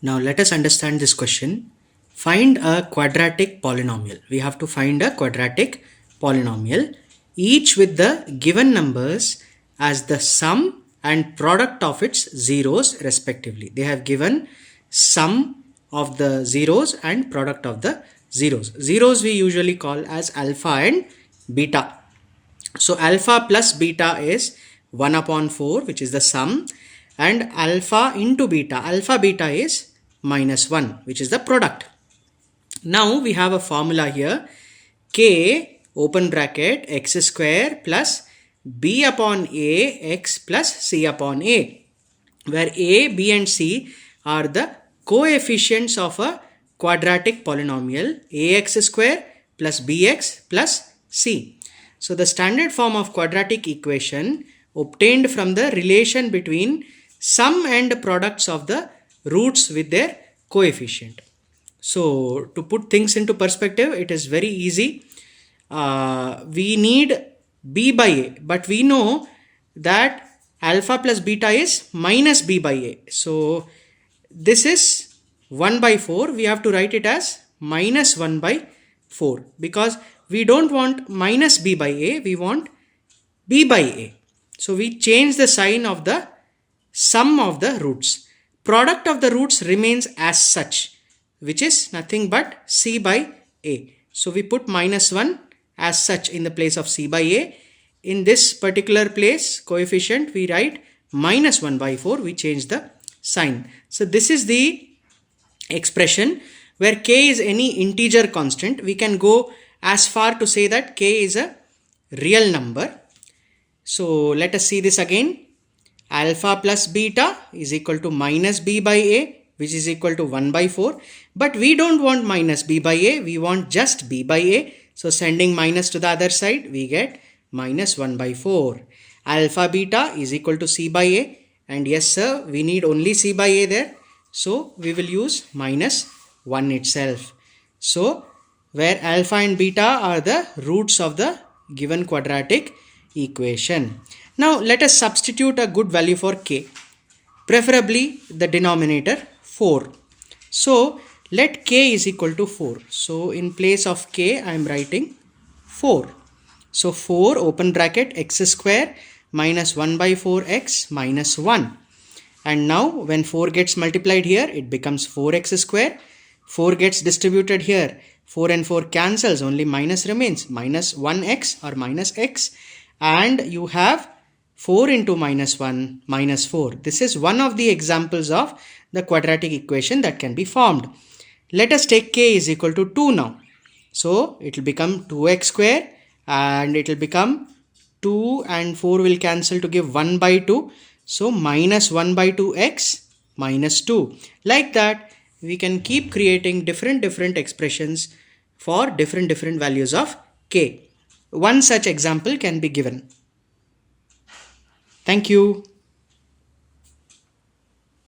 Now let us understand this question. Find a quadratic polynomial. We have to find a quadratic polynomial, each with the given numbers as the sum and product of its zeros respectively. They have given sum of the zeros and product of the zeros. Zeros we usually call as alpha and beta. So alpha plus beta is 1 upon 4, which is the sum, and alpha into beta, alpha beta is minus 1, which is the product. Now we have a formula here, k open bracket x square plus b upon a x plus c upon a, where a, b and c are the coefficients of a quadratic polynomial ax square plus bx plus c. So the standard form of quadratic equation obtained from the relation between sum and products of the roots with their coefficient. So to put things into perspective, it is very easy. We need b by a, but we know that alpha plus beta is minus b by a. So this is 1 by 4. We have to write it as minus 1 by 4 because we don't want minus b by a, we want b by a. So we change the sign of the sum of the roots. Product of the roots remains as such, which is nothing but c by a. So we put minus 1 as such in the place of c by a. In this particular place, coefficient, we write minus 1 by 4. We change the sign. So this is the expression where k is any integer constant. We can go as far to say that k is a real number. So let us see this again. Alpha plus beta is equal to minus b by a, which is equal to 1 by 4. But we don't want minus b by a, we want just b by a. So sending minus to the other side, we get minus 1 by 4. Alpha beta is equal to c by a. And yes sir, we need only c by a there. So we will use minus 1 itself. So where alpha and beta are the roots of the given quadratic equation. Now let us substitute a good value for k, preferably the denominator 4. So let k is equal to 4. So in place of k I am writing 4. So 4 open bracket x square minus 1 by 4x minus 1. And now when 4 gets multiplied here, it becomes 4x square. 4 gets distributed here. 4 and 4 cancels, only minus remains, minus 1x or minus x. And you have 4 into minus 1 minus 4. This is one of the examples of the quadratic equation that can be formed. Let us take k is equal to 2 now. So it will become 2x square and it will become 2 and 4 will cancel to give 1 by 2. So minus 1 by 2x minus 2. Like that, we can keep creating different expressions for different values of k. One such example can be given. Thank you.